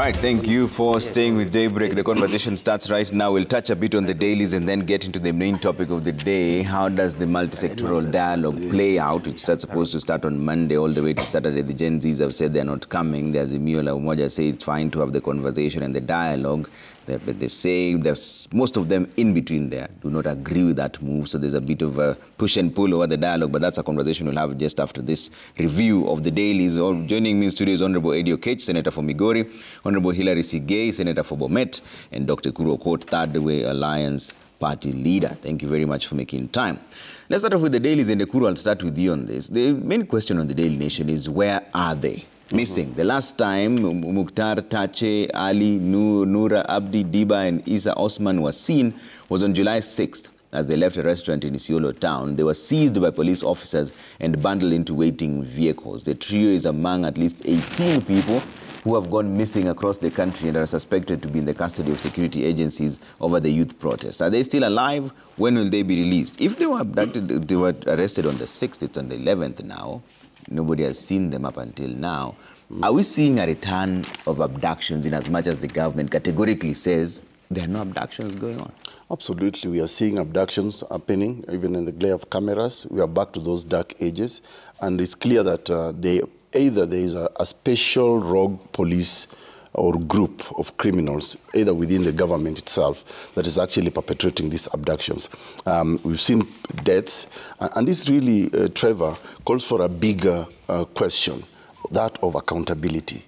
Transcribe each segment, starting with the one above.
right, thank you for staying with Daybreak. The conversation starts right now. We'll touch a bit on the dailies and then get into the main topic of the day. How does the multi-sectoral dialogue play out? It's supposed to start on Monday all the way to Saturday. The Gen Zs have said they're not coming. There's Emiola Umoja say it's fine to have the conversation and the dialogue. But they say there's most of them in between there do not agree with that move. So there's a bit of a push and pull over the dialogue. But that's a conversation we'll have just after this review of the dailies. Joining me in studio is Honorable Eddie Okech, Senator for Migori, Honorable Hilary Sigei, Senator for Bomet, and Dr. Kuro Okot, Third Way Alliance Party leader. Thank you very much for making time. Let's start off with the dailies, and Kuro, I'll start with you on this. The main question on the Daily Nation is, where are they? Missing. The last time Mukhtar, Tache, Ali, Noura, Abdi, Diba, and Isa Osman were seen was on July 6th as they left a restaurant in Isiolo town. They were seized by police officers and bundled into waiting vehicles. The trio is among at least 18 people who have gone missing across the country and are suspected to be in the custody of security agencies over the youth protest. Are they still alive? When will they be released? If they were abducted, they were arrested on the 6th, it's on the 11th now. Nobody has seen them up until now. Are we seeing a return of abductions in as much as the government categorically says there are no abductions going on? Absolutely. We are seeing abductions happening, even in the glare of cameras. We are back to those dark ages. And it's clear that either there is a special rogue police or group of criminals, either within the government itself, that is actually perpetrating these abductions. We've seen deaths, and this really, Trevor, calls for a bigger question, that of accountability.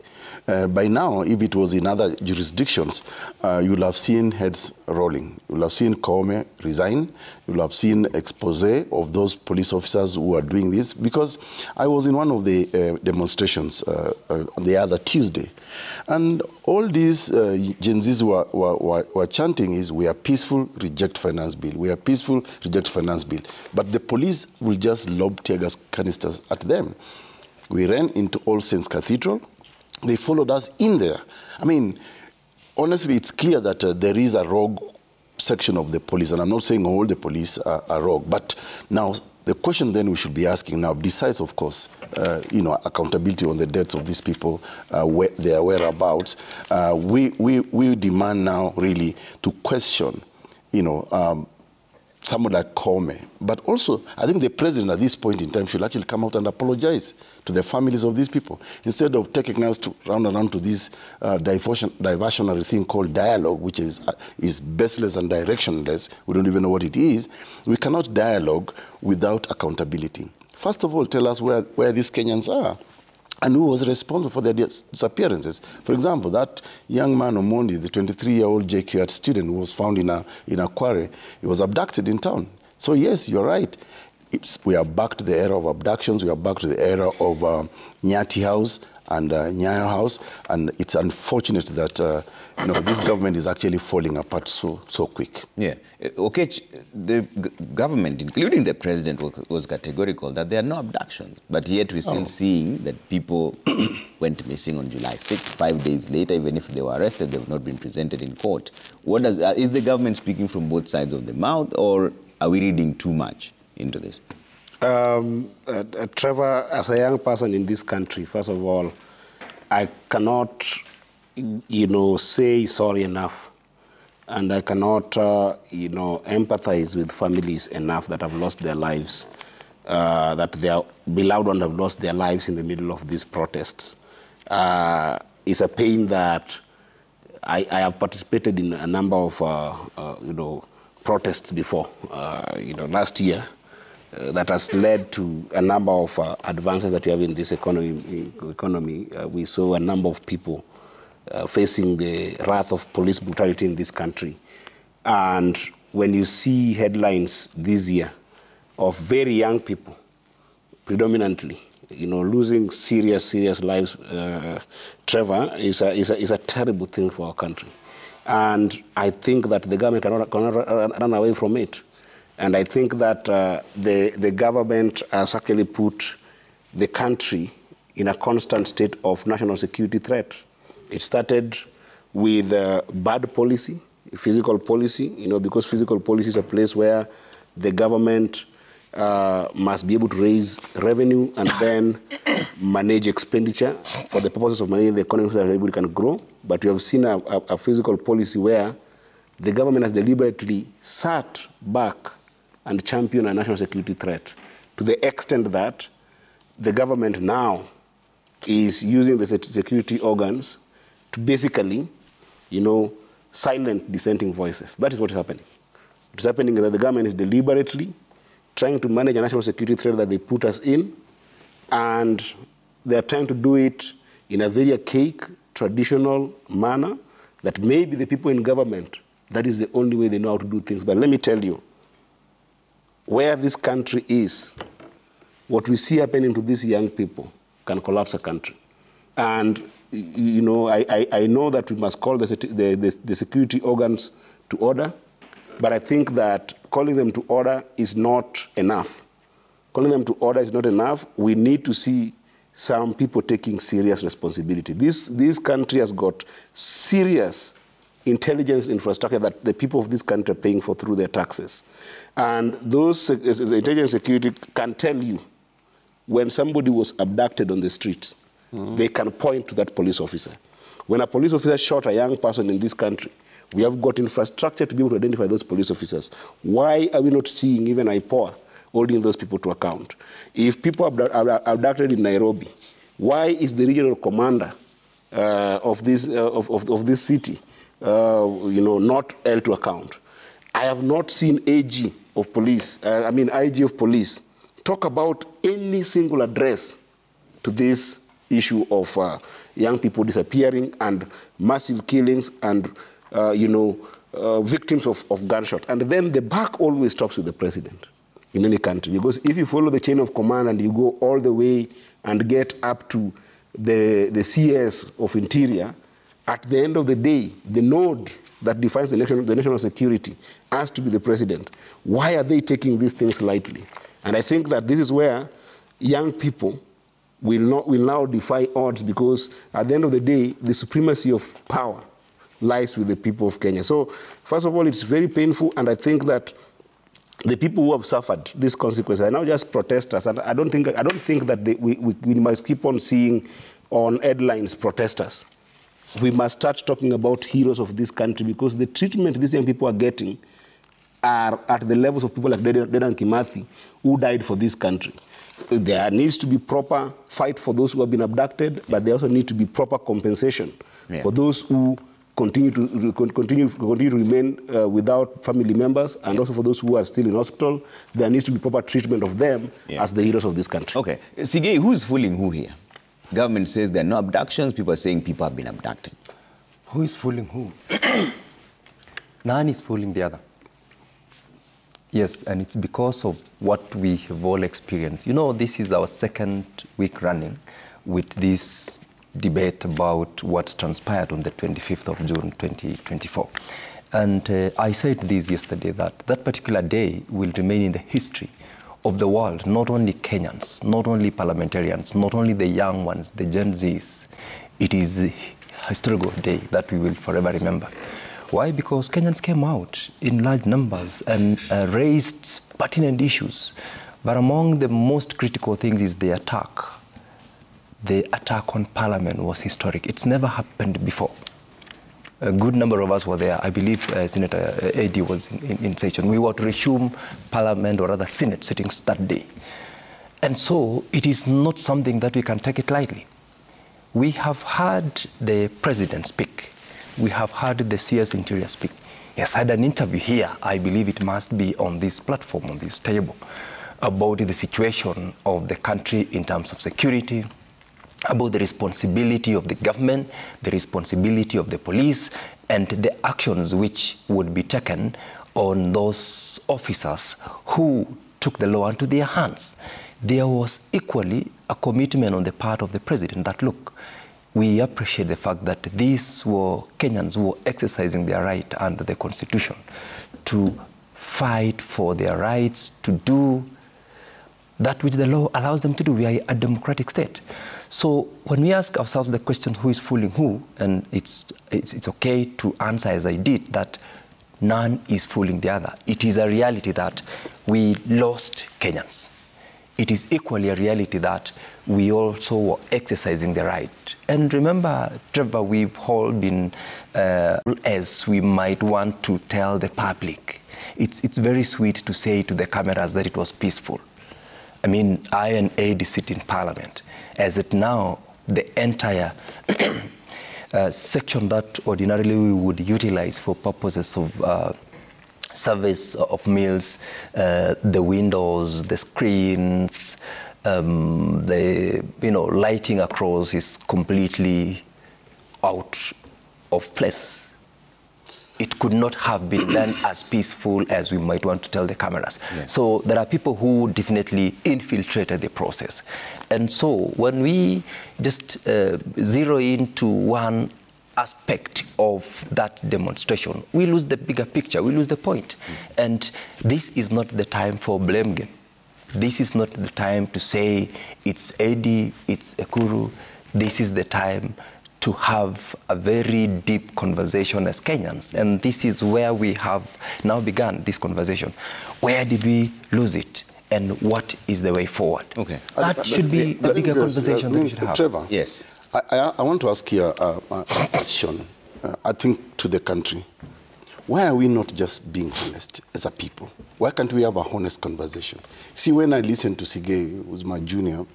By now, if it was in other jurisdictions, you'll have seen heads rolling. You'll have seen Kome resign. You'll have seen expose of those police officers who are doing this. Because I was in one of the demonstrations on the other Tuesday. And all these Gen Zs were chanting is, we are peaceful, reject finance bill. We are peaceful, reject finance bill. But the police will just lob tear gas canisters at them. We ran into All Saints Cathedral. They followed us in there. I mean, honestly, it's clear that there is a rogue section of the police, and I'm not saying all the police are rogue. But now, the question then we should be asking now, besides, of course, accountability on the deaths of these people, their whereabouts, we demand now really to question, someone like Kome. But also, I think the president at this point in time should actually come out and apologize to the families of these people. Instead of taking us around to this diversionary thing called dialogue, which is baseless and directionless. We don't even know what it is. We cannot dialogue without accountability. First of all, tell us where these Kenyans are and who was responsible for their disappearances. For example, that young man Omondi, the 23-year-old JQAT student who was found in a quarry, he was abducted in town. So yes, you're right. We are back to the era of abductions. We are back to the era of Nyati House and Nyayo House. And it's unfortunate that this government is actually falling apart so quick. Yeah. Okay, the government, including the president, was categorical that there are no abductions. But yet we're still seeing that people went missing on July 6th, 5 days later. Even if they were arrested, they've not been presented in court. Is the government speaking from both sides of the mouth, or are we reading too much into this? Trevor, as a young person in this country, first of all, I cannot, say sorry enough. And I cannot, empathize with families enough that have lost their lives, that their beloved ones have lost their lives in the middle of these protests. It's a pain that I have participated in a number of, protests before, last year. That has led to a number of advances that we have in this economy. We saw a number of people facing the wrath of police brutality in this country. And when you see headlines this year of very young people, predominantly, losing serious lives, Trevor, is a terrible thing for our country. And I think that the government cannot run away from it. And I think that the government has actually put the country in a constant state of national security threat. It started with bad policy, physical policy, because physical policy is a place where the government must be able to raise revenue and then manage expenditure for the purposes of managing the economy so that everybody can grow. But we have seen a physical policy where the government has deliberately sat back and championed a national security threat to the extent that the government now is using the security organs to basically, silent dissenting voices. That is what is happening. What's happening is that the government is deliberately trying to manage a national security threat that they put us in, and they are trying to do it in a very archaic, traditional manner that maybe the people in government, that is the only way they know how to do things. But let me tell you, where this country is, what we see happening to these young people can collapse a country. And I know that we must call the security organs to order, but I think that calling them to order is not enough. Calling them to order is not enough. We need to see some people taking serious responsibility. This country has got serious intelligence infrastructure that the people of this country are paying for through their taxes. And those intelligence security can tell you when somebody was abducted on the streets. They can point to that police officer. When a police officer shot a young person in this country, we have got infrastructure to be able to identify those police officers. Why are we not seeing even IPOA holding those people to account? If people are abducted in Nairobi, why is the regional commander of this city, not held to account? I have not seen IG of police talk about any single address to this issue of young people disappearing and massive killings and victims of gunshot. And then the buck always stops with the president in any country, because if you follow the chain of command and you go all the way and get up to the CS of Interior, at the end of the day, the node that defines the national security has to be the president. Why are they taking these things lightly? And I think that this is where young people will now defy odds, because at the end of the day, the supremacy of power lies with the people of Kenya. So, first of all, it's very painful, and I think that the people who have suffered these consequences are now just protesters, and I don't think that we must keep on seeing on headlines protesters. We must start talking about heroes of this country, because the treatment these young people are getting are at the levels of people like Dedan Kimathi, who died for this country. There needs to be proper fight for those who have been abducted, but there also need to be proper compensation for those who continue to remain without family members, and also for those who are still in hospital. There needs to be proper treatment of them as the heroes of this country. Okay. Sigei, who's fooling who here? Government says there are no abductions. People are saying people have been abducted. Who is fooling who? None is fooling the other. Yes, and it's because of what we have all experienced. This is our second week running with this debate about what transpired on the 25th of June, 2024. And I said this yesterday, that particular day will remain in the history of the world, not only Kenyans, not only parliamentarians, not only the young ones, the Gen Zs. It is a historical day that we will forever remember. Why? Because Kenyans came out in large numbers and raised pertinent issues. But among the most critical things is the attack. The attack on Parliament was historic. It's never happened before. A good number of us were there. I believe Senator Eddie was in session. We were to resume Parliament, or rather Senate sittings that day. And so it is not something that we can take it lightly. We have heard the President speak. We have heard the CS Interior speak. He has had an interview here, I believe it must be on this platform, on this table, about the situation of the country in terms of security, about the responsibility of the government, the responsibility of the police, and the actions which would be taken on those officers who took the law into their hands. There was equally a commitment on the part of the President that, look, we appreciate the fact that these were Kenyans who were exercising their right under the Constitution to fight for their rights, to do that which the law allows them to do. We are a democratic state. So when we ask ourselves the question, who is fooling who, and it's okay to answer as I did, that none is fooling the other. It is a reality that we lost Kenyans. It is equally a reality that we also were exercising the right. And remember, Trevor, we've all been, as we might want to tell the public, it's very sweet to say to the cameras that it was peaceful. I mean, I and Eddie sit in Parliament. As it now, the entire section that ordinarily we would utilize for purposes of service of meals, the windows, the screens, the lighting across is completely out of place. It could not have been done as peaceful as we might want to tell the cameras. Yes. So there are people who definitely infiltrated the process. And so when we just zero into one aspect of that demonstration, we lose the bigger picture, we lose the point. And this is not the time for blame game. This is not the time to say it's Eddie, it's Ekuru. This is the time to have a very deep conversation as Kenyans. And this is where we have now begun this conversation. Where did we lose it? And what is the way forward? Okay. That should be the bigger conversation that we should have. Trevor, yes. I want to ask you a question, I think, to the country. Why are we not just being honest as a people? Why can't we have a honest conversation? See, when I listened to Sige, who's my junior,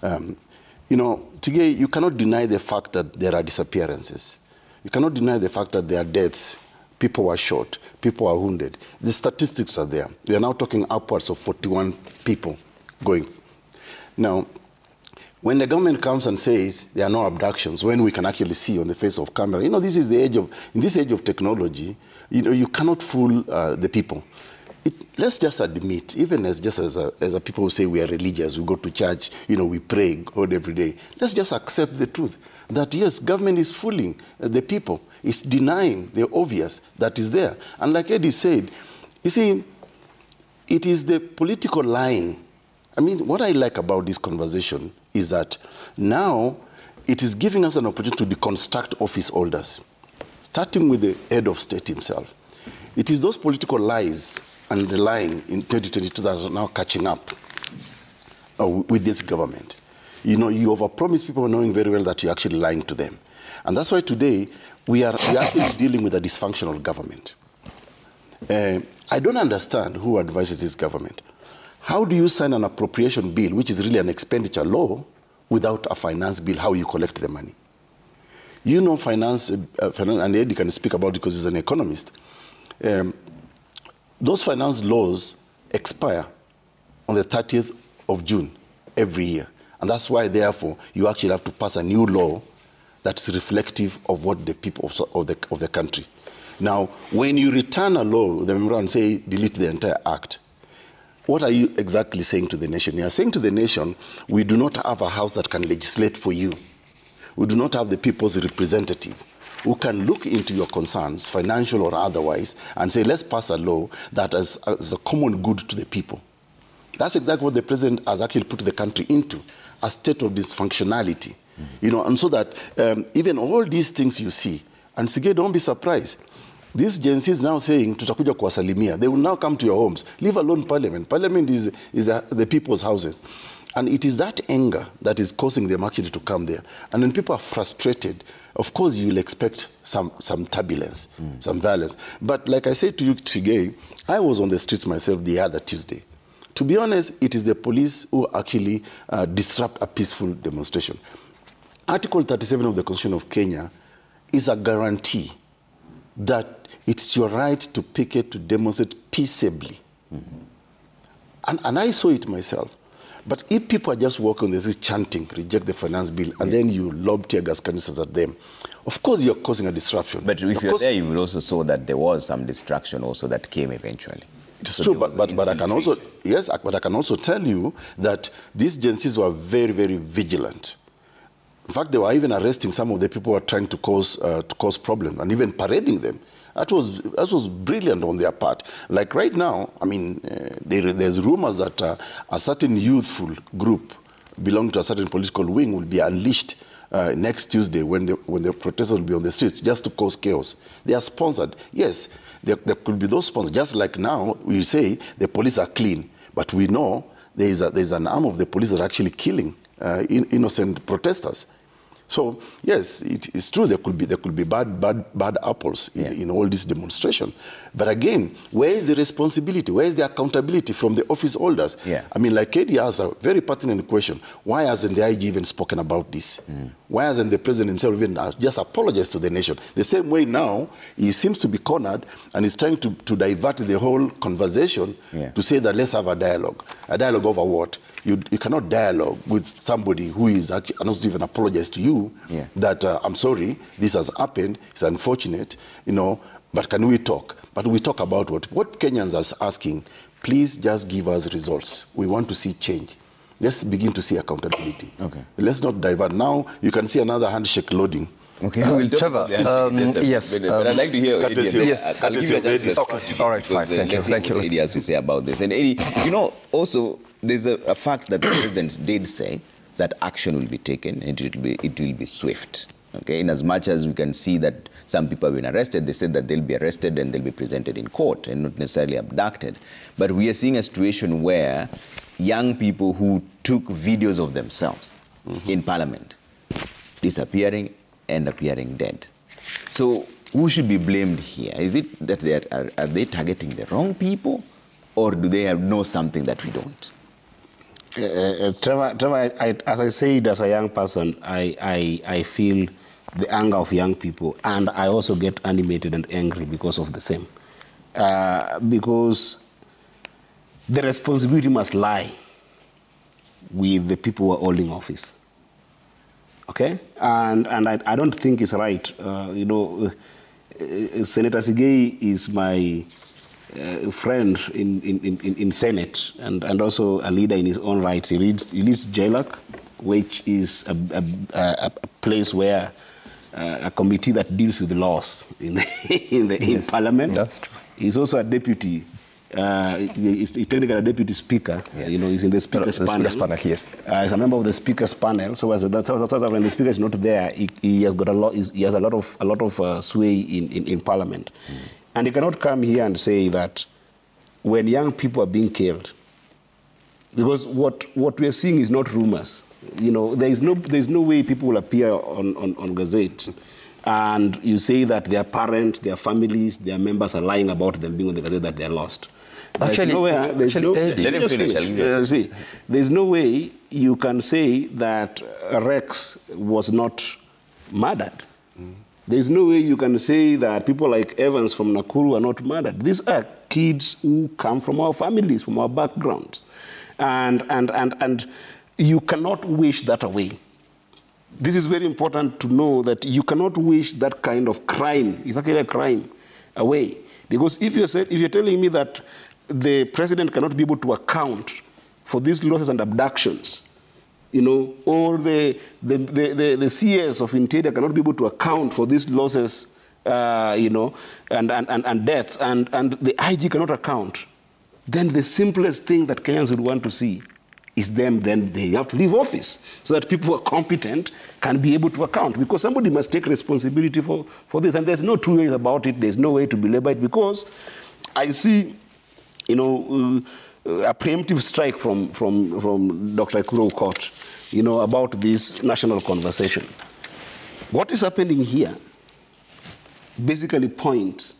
Sige, you cannot deny the fact that there are disappearances. You cannot deny the fact that there are deaths. People were shot. People are wounded. The statistics are there. We are now talking upwards of 41 people going. Now, when the government comes and says there are no abductions, when we can actually see on the face of camera, this is the age of, in this age of technology, you cannot fool the people. Let's just admit, even as a people who say we are religious, we go to church, we pray God every day. Let's just accept the truth that yes, government is fooling the people. It's denying the obvious that is there. And like Eddie said, you see, it is the political lying. I mean, what I like about this conversation is that now it is giving us an opportunity to deconstruct office holders, starting with the head of state himself. It is those political lies and the lying in 2022 that are now catching up with this government. You overpromise people knowing very well that you're actually lying to them. And that's why today we are actually dealing with a dysfunctional government. I don't understand who advises this government. How do you sign an appropriation bill, which is really an expenditure law, without a finance bill, how you collect the money? Finance, and Eddie can speak about it because he's an economist. Those finance laws expire on the 30th of June every year. And that's why, therefore, you actually have to pass a new law that's reflective of what the people of the country. Now, when you return a law, the memorandum say delete the entire act, what are you exactly saying to the nation? You are saying to the nation, we do not have a house that can legislate for you. We do not have the people's representative who can look into your concerns, financial or otherwise, and say, let's pass a law that is a common good to the people. That's exactly what the president has actually put the country into, a state of dysfunctionality. And so that even all these things you see, and Sige, don't be surprised. These Gen Z is now saying, tutakuja kuwasalimia. They will now come to your homes. Leave alone Parliament. Parliament is the people's houses. And it is that anger that is causing them actually to come there. And when people are frustrated, of course you'll expect some turbulence, some violence. But like I said to you today, I was on the streets myself the other Tuesday. To be honest, it is the police who actually disrupt a peaceful demonstration. Article 37 of the Constitution of Kenya is a guarantee that it's your right to picket, to demonstrate peaceably. And I saw it myself. But if people are just walking on the street chanting, reject the finance bill, and then you lob tear gas canisters at them, of course you're causing a disruption. But if you're there, you would also saw that there was some distraction also that came eventually. It's true, but I can also, yes, but I can also tell you that these Gen Zs were very, very vigilant. In fact, they were even arresting some of the people who were trying to cause problems and even parading them. That was brilliant on their part. Like right now, I mean, there's rumors that a certain youthful group belonging to a certain political wing will be unleashed next Tuesday when the protesters will be on the streets just to cause chaos. They are sponsored. Yes, there could be those sponsors. Just like now, we say the police are clean. But we know there's an arm of the police that are actually killing innocent protesters. So yes, it's true there could be bad apples in all this demonstration. But again, where is the responsibility? Where is the accountability from the office holders? Yeah. I mean, like Eddie has a very pertinent question. Why hasn't the IG even spoken about this? Why hasn't the president himself even just apologized to the nation? The same way now, he seems to be cornered and he's trying to divert the whole conversation to say that let's have a dialogue. A dialogue over what? You cannot dialogue with somebody who is actually not even apologize to you that I'm sorry, this has happened, it's unfortunate, but can we talk? But we talk about what Kenyans are asking, please just give us results. We want to see change. Let's begin to see accountability. Okay. Let's not divert. Now you can see another handshake loading. Okay, we'll talk Trevor, about yes. But I'd like to hear Eddie. Yes. I'll give you a chance to Okay. All right, fine. Thank you. Thank you. Eddie has to say about this. And Eddie, also there's a fact that the president did say that action will be taken and it will be swift. Okay, in as much as we can see that some people have been arrested, they said that they'll be arrested and they'll be presented in court and not necessarily abducted. But we are seeing a situation where young people who took videos of themselves in parliament disappearing and appearing dead. So who should be blamed here? Is it that are they targeting the wrong people, or do they know something that we don't? Trevor, as I said, as a young person, I feel the anger of young people, and I also get animated and angry because of the same. Because the responsibility must lie with the people who are holding office. Okay? And I don't think it's right. Senator Sigei is my friend in Senate and also a leader in his own right. He leads JLAC, which is a place where a committee that deals with the laws in Parliament. That's true. He's also a deputy. He's technically a deputy speaker. Yeah. He's in the speaker's panel. Yes. He's a member of the speaker's panel. So when the speaker is not there, he has got a lot. He has a lot of sway in Parliament, and he cannot come here and say that when young people are being killed, because what we are seeing is not rumors. There is no way people will appear on Gazette and you say that their parents, their families, their members are lying about them being on the Gazette that they are lost. There's no way you can say that Rex was not murdered. There's no way you can say that people like Evans from Nakuru are not murdered. These are kids who come from our families, from our backgrounds. And you cannot wish that away. This is very important to know, that you cannot wish that kind of crime, it's actually a crime, away. Because if you're telling me that the president cannot be able to account for these losses and abductions, or the CS of Interior cannot be able to account for these losses, and deaths, and the IG cannot account, then the simplest thing that Kenyans would want to see is then they have to leave office so that people who are competent can be able to account, because somebody must take responsibility for this. And there's no two ways about it. There's no way to belabor it, because I see, a preemptive strike from Dr. Ekuro Court, about this national conversation. What is happening here basically points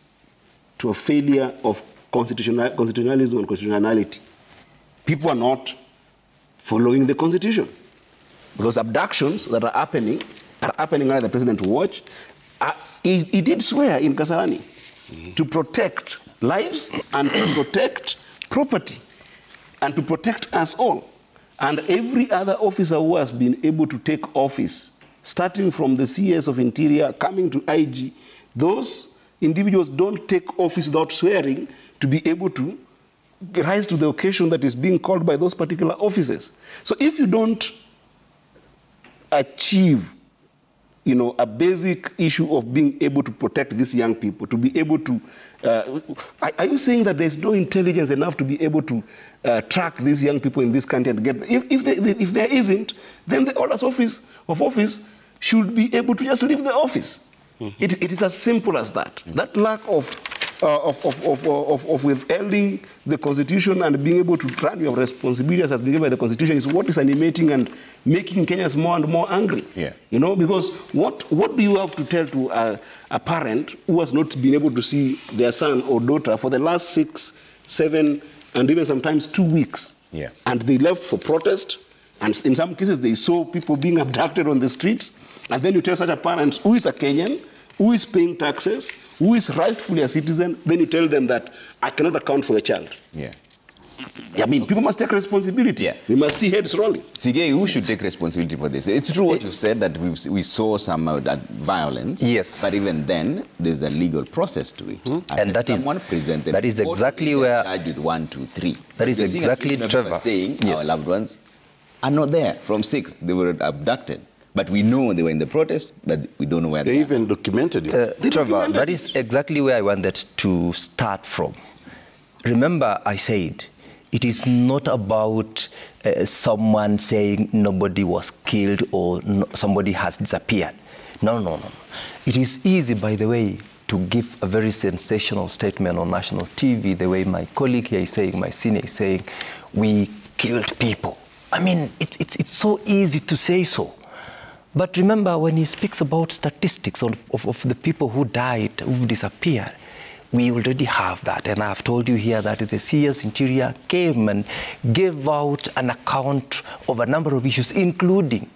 to a failure of constitutionalism and constitutionality. People are not following the Constitution, because abductions that are happening under the president's watch. He did swear in Kasarani to protect lives and to protect property and to protect us all. And every other officer who has been able to take office, starting from the CS of Interior, coming to IG, those individuals don't take office without swearing to be able to rise to the occasion that is being called by those particular officers. So if you don't achieve, a basic issue of being able to protect these young people, to be able to, are you saying that there's no intelligence enough to be able to track these young people in this country and get them? If there isn't, then the holders of office should be able to just leave the office. It is as simple as that. That lack of withholding the Constitution and being able to run your responsibilities as given by the Constitution is what is animating and making Kenyans more and more angry. Yeah. You know, because what do you have to tell to a parent who has not been able to see their son or daughter for the last 6, 7, and even sometimes 2 weeks? Yeah. And they left for protest, and in some cases they saw people being abducted on the streets, and then you tell such a parent who is a Kenyan, who is paying taxes, who is rightfully a citizen, then you tell them that I cannot account for your child. Yeah. I mean, people must take responsibility. Yeah. They must see heads rolling. Sige, who should take responsibility for this? It's true what you said, that we saw some violence. Yes. But even then, there's a legal process to it. And that is someone presented. that is exactly where charged with 1, 2, 3. That is You're seeing exactly, a Trevor. saying Yes. our loved ones are not there. From 6, they were abducted. But we know they were in the protest, but we don't know where They they are. even documented it. Trevor, that is exactly where I wanted to start from. Remember, I said, it is not about someone saying nobody was killed or somebody has disappeared. No, no, no. It is easy, by the way, to give a very sensational statement on national TV, the way my colleague here is saying, my senior is saying, we killed people. I mean, it's so easy to say so. But remember, when he speaks about statistics of the people who died, who disappeared, we already have that. And I've told you here that the CS Interior came and gave out an account of a number of issues, including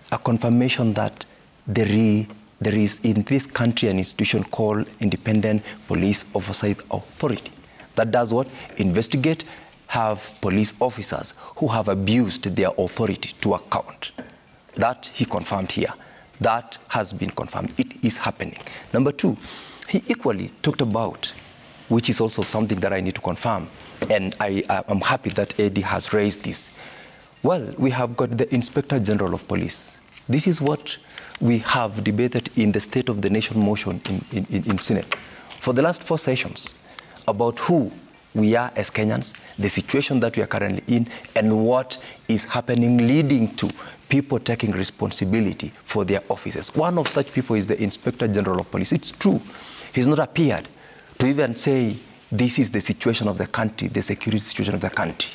a confirmation that there is in this country an institution called Independent Police Oversight Authority. That does what? Investigate, have police officers who have abused their authority to account. That he confirmed here. That has been confirmed. It is happening. Number 2, he equally talked about, which is also something that I need to confirm, and I'm happy that Eddie has raised this. Well, we have got the Inspector General of Police. This is what we have debated in the State of the Nation motion in Senate for the last 4 sessions about who we are as Kenyans, the situation that we are currently in, and what is happening leading to people taking responsibility for their offices. One of such people is the Inspector General of Police. It's true. He's not appeared to even say this is the situation of the country, the security situation of the country.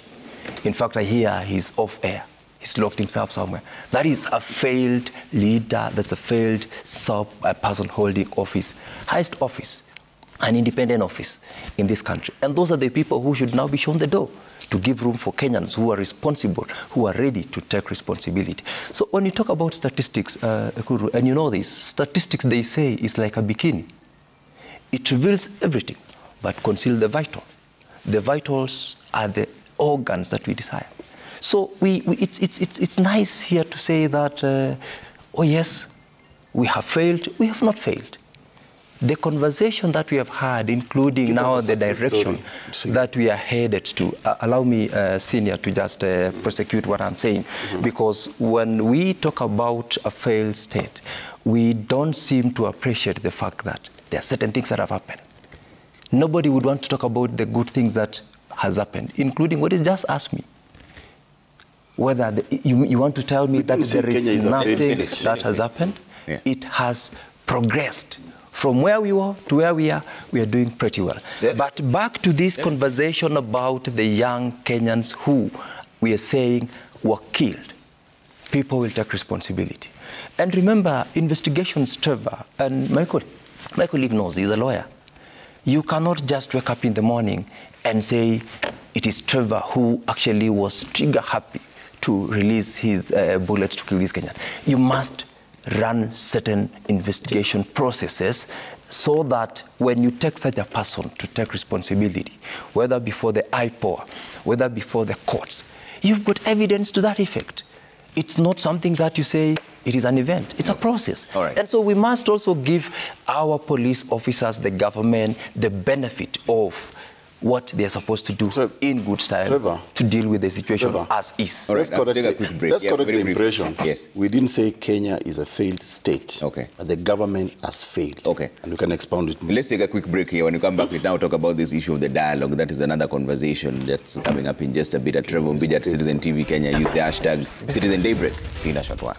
In fact, I hear he's off air. He's locked himself somewhere. That is a failed leader. That's a failed person holding office, highest office, an independent office in this country. And those are the people who should now be shown the door to give room for Kenyans who are responsible, who are ready to take responsibility. So when you talk about statistics, Ekuru, and you know this, statistics, they say, is like a bikini. It reveals everything, but conceals the vital. The vitals are the organs that we desire. So it's nice here to say that, oh yes, we have failed, we have not failed. The conversation that we have had, including now the direction that we are headed to, allow me, Senior, to just prosecute what I'm saying, because when we talk about a failed state, we don't seem to appreciate the fact that there are certain things that have happened. Nobody would want to talk about the good things that has happened, including what is just asked me. Whether you want to tell me that there is nothing that has happened, it has progressed. From where we were to where we are doing pretty well. Yeah. But back to this conversation about the young Kenyans who we are saying were killed. People will take responsibility. And remember, investigations, Trevor, and my colleague knows, he's a lawyer. You cannot just wake up in the morning and say it is Trevor who actually was trigger happy to release his bullets to kill this Kenyan. You must run certain investigation processes so that when you take such a person to take responsibility, whether before the IPOA, whether before the courts, you've got evidence to that effect. It's not something that you say it is an event. It's a process. All right. And so we must also give our police officers, the government, the benefit of what they're supposed to do in good style to deal with the situation as is. All right, let's take a quick break. Let's correct the impression. Yes. We didn't say Kenya is a failed state. Okay. But the government has failed. Okay. And we can expound it more. Let's take a quick break here. When we come back, we now talk about this issue of the dialogue. That is another conversation that's coming up in just a bit. At Trevor Mbija at Citizen TV Kenya. Use the hashtag Citizen Daybreak. See you in a short while.